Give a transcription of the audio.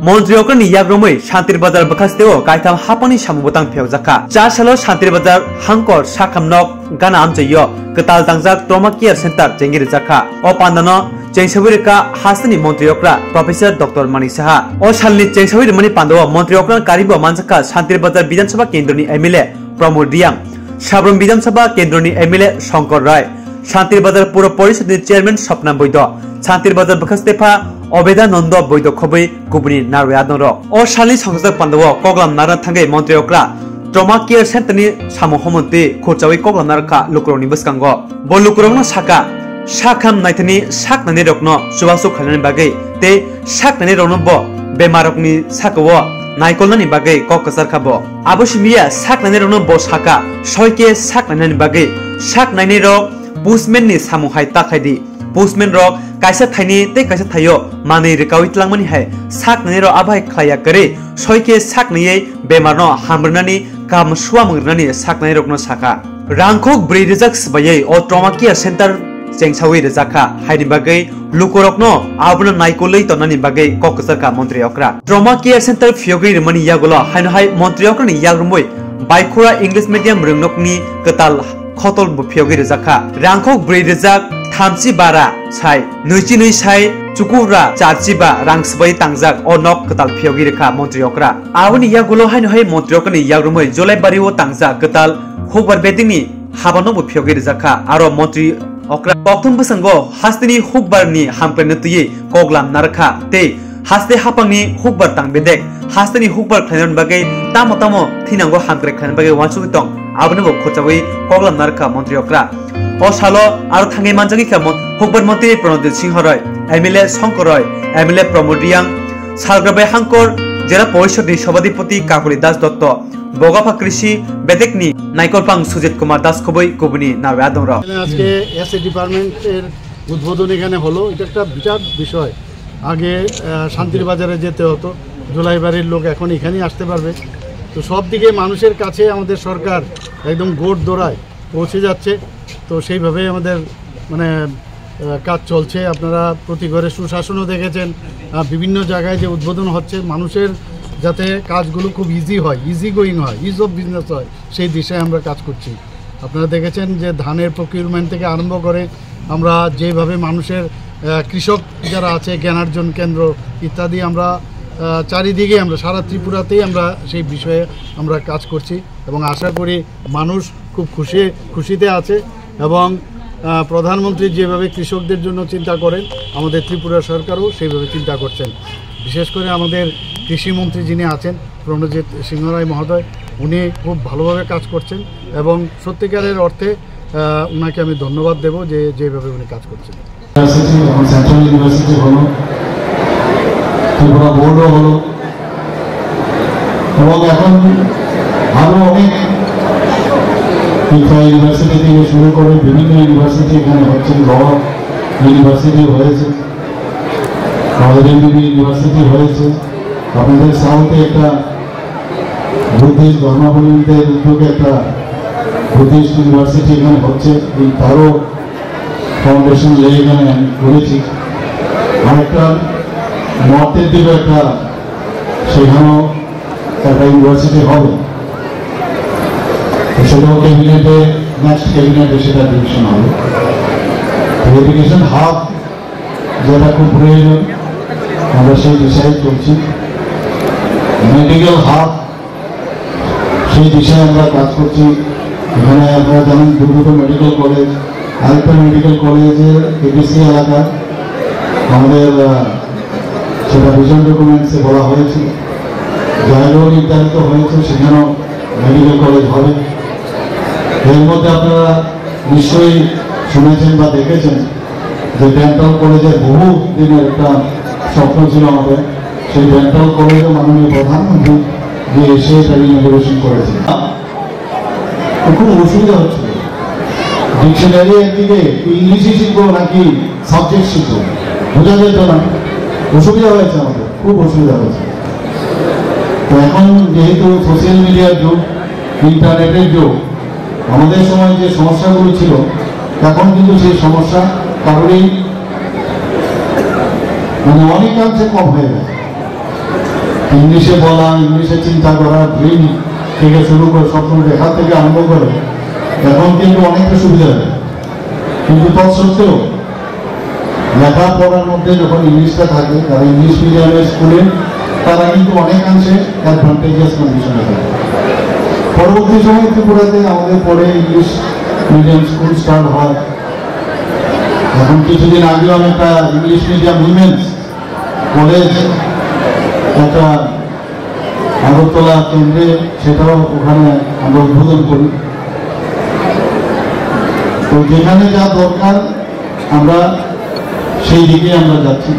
মন্ত্রীকরণী ইয়াগ্রমৈ শান্তির বাজার বখাস্তেও কাইতাম হাপানি সামুবতাং ফেওজাকা 4 সালো শান্তির বাজার হাঙ্কর সাখামনক গানা আমচৈয় কতাল তাংজাক ট্রমা কেয়ার সেন্টার চেঙ্গির জাকা ও পান্দানো চেংসাবিরকা হাসনি মন্ত্রীকরা প্রফেসর ডক্টর মানি সাহা ও সালনি চেংসাবির মনি পান্দাও মন্ত্রীকরণ কারিব মানজাকা শান্তির বাজার বিধানসভা কেন্দ্রনি এমএলএ প্রমোদ রিয়াং সাবরুম বিধানসভা কেন্দ্রনি এমএলএ শঙ্কর রায় শান্তির বাজার পুর পরিষদের চেয়ারম্যান স্বপ্না বৈদ্য শান্তির বাজার বখাস্তেফা অবেদানন্দ বৈদ্য খবৈ গুবনি নারয়াদনর ও সালনি সংসদ পান্দাও কগলাম নারা থাঙ্গে মন্ত্রীকরা ট্রমা কেয়ার সেন্টারনি সামু হমন্ত্রী খুরচাওই কগলাম নারকা লুকরনি বসকাঙ্গ ব লুকরংনো সাকা সাখাম নাইथनि साकनानै रकनो सुबासु खालामनायनि बागै ते साकनानै रनबो बेमारकनि साकवो नायकलनानि बागै ककसार खाबो आबोसिमिया साकनानै रनबो साका सयके साकनायनि बागै साकनायनि रक पुसमेननि सामुहाय ताखायदि पुसमेन रक कायसा थाइनि ते कायसा थायो मानै रिकावितलांमनि हाय साकनानै र आबाय खाया करे सयके साकनायै बेमारनो हामब्रनानि काम सुवामंग्रनानि साकनाय रकनो साका रांखक 4000 सबायै ओ ट्रॉमा केयार सेंटर চেংসাউই রেজাকা হাইনি বাগै লুকরকনো আবনা নাইকোलै তনানি বাগै ককসারকা মন্ত্রী অকরা ট্রমা কেয়ার সেন্টার ফিয়োগৈ রমনি ইয়াগুলো হাইনহাই মন্ত্রী অকরানি ইয়াগ্রমৈ বাইখুরা ইংলিশ মিডিয়াম রংনকনি কতাল খতল ফিয়োগৈ রেজাকা রাংখক 4000 থামসি বারা সাই নৈচি নৈ সাই চুকুরা চারচিবা রাংসবাই তাংজাক অনক কতাল ফিয়োগৈ রেখা মন্ত্রী অকরা আবনি ইয়াগুলো হাইনহাই মন্ত্রী অকরানি ইয়াগ্রমৈ জলাইবারিও তাংজাক কতাল হুবার বেদিংনি হাবানো ফিয়োগৈ রেজাকা আরো মন্ত্রী অকরা প্রথম বসঙ্গো হাস্তিনি হুকবারনি হামপ্লেন তুই কগলাম নারখা তে হাস্তে হাপাংনি হুকবার তাং বেদেক হাস্তিনি হুকবার খাইন বাগै তামো তামো থিনাঙ্গো হামক্রে খাইন বাগै ওয়ানসুগি তং আবনবো খরচাবৈ কগলাম নারখা মন্ত্রী অকরা ও সালো আর থাঙ্গै মানজাগি খামন হুকবার মন্ত্রী প্রণজিৎ সিংহ রয় এমএলএ শঙ্কর রয় এমএলএ প্রমোদ রিয়াং সালগ্রাবাই হাঙ্কর জেলা পরিষদের সভাধিপতি কাকলি দাস দত্ত বগাফা কৃষি বেদেকনি নাইকলপাং সুজিত কুমার দাস খবৈ গুবনি নারয়াদনর আজকে এসএ ডিপার্টমেন্টের উদ্বোধন এখানে হলো এটা একটা বিরাট বিষয় আগে শান্তির বাজারে যেতে হতো জুলাইবাড়ির লোক এখন এখানেই আসতে পারবে তো সব দিকে মানুষের কাছে আমাদের সরকার একদম গোট দৌড়ায় পৌঁছে যাচ্ছে তো সেইভাবেই আমাদের মানে কাজ চলছে আপনারা প্রতি ঘরে সুশাসনও দেখেছেন বিভিন্ন জায়গায় যে উদ্বোধন হচ্ছে মানুষের যাতে কাজগুলো খুব ইজি হয় ইজি গোয়িং হয় ইজ অফ বিজনেস হয় সেই দিশায় আমরা কাজ করছি আপনারা দেখেছেন যে ধানের প্রকিউরমেন্ট থেকে আরম্ভ করে আমরা যেভাবে মানুষের কৃষক যারা আছে জ্ঞানার্জন কেন্দ্র ইত্যাদি আমরা চারিদিকে আমরা সারা ত্রিপুরাতেই আমরা সেই বিষয়ে আমরা কাজ করছি এবং আশা করি মানুষ খুব খুশিতে আছে এবং প্রধানমন্ত্রী যেভাবে কৃষকদের জন্য চিন্তা করেন আমাদের ত্রিপুরা সরকারও সেইভাবে চিন্তা করছেন বিশেষ করে আমাদের কৃষিমন্ত্রী যিনি আছেন প্রণজিৎ সিংহ রায় মহোদয় উনি খুব ভালোভাবে কাজ করছেন এবং সত্যিকারের অর্থে ওনাকে আমি ধন্যবাদ দেব যে যেভাবে উনি কাজ করছেন সেন্ট্রাল ইউনিভার্সিটি হলো ত্রিপুরা বোর্ডও হলো এবং এখন আরও অনেক ইউনিভার্সিটি থেকে শুরু করে বিভিন্ন ইউনিভার্সিটি এখানে হচ্ছে ল ইউনিভার্সিটি হয়েছে আমাদের ইউনিভার্সিটি হয়েছে আপনাদের সাউথে একটা বুদ্ধিস্ট ধর্মাবলম্বীদের উদ্যোগে একটা বুদ্ধিস্ট ইউনিভার্সিটি এখানে হচ্ছে এই তারও ফাউন্ডেশন লেগে এখানে আমি করেছি আরেকটা নর্থের দিকে একটা সেখানেও একটা ইউনিভার্সিটি হবে সেটাও ক্যাবিনেটে নেক্সট ক্যাবিনেটে সেটা ডিভিশন হবে এডুকেশন হাব যেটা খুব প্রয়োজন আমরা সেই দিশায় করছি মেডিকেল হাব সেই দিশায় আমরা কাজ করছি এখানে আপনারা জানেন দুটো মেডিকেল কলেজ আরেকটা মেডিকেল কলেজের এবিসি এলাকায় আমাদের সেটা ভিশন ডকুমেন্টসে বলা হয়েছে জায়গাও নির্ধারিত হয়েছে সেখানেও মেডিকেল কলেজ হবে এর মধ্যে আপনারা নিশ্চয়ই শুনেছেন বা দেখেছেন যে ডেন্টাল কলেজের বহু দিনের একটা স্বপ্ন ছিল আমাদের সেই ডেন্টাল কলেজে মাননীয় প্রধানমন্ত্রী যে এসে এটা ইনোগ্রেশন করেছে খুব অসুবিধা হচ্ছিল ডিকশনারি একদিকে ইংলিশই শিখবো নাকি সাবজেক্ট শিখবো বোঝা যেত না অসুবিধা হয়েছে আমাদের খুব অসুবিধা হয়েছে তো এখন যেহেতু সোশ্যাল মিডিয়ার যুগ ইন্টারনেটের যুগ আমাদের সময় যে সমস্যাগুলো ছিল এখন কিন্তু সেই সমস্যা কারণেই মানে অনেকাংশে কম হয়ে গেছে ইংলিশে বলা, ইংলিশে চিন্তা করা, ড্রিম থেকে শুরু করে স্বপ্ন দেখা থেকে আরম্ভ করে এখন কিন্তু অনেকটা সুবিধা হয়। কিন্তু তৎসত্ত্বেও লেখাপড়ার মধ্যে যখন ইংলিশটা থাকে, তারা ইংলিশ মিডিয়ামের স্কুলে তারা কিন্তু অনেকাংশে অ্যাডভান্টেজিয়াস কন্ডিশনে থাকে। পরবর্তী সময় ত্রিপুরাতে আমাদের পরে ইংলিশ মিডিয়াম স্কুল স্টার্ট হয়। এখন কিছুদিন আগেও আমি একটা ইংলিশ মিডিয়াম উইমেন্স কলেজ একটা আগরতলা কেন্দ্রে, সেটাও ওখানে আমরা উদ্বোধন করি। তো যেখানে যা দরকার আমরা সেই দিকে আমরা যাচ্ছি।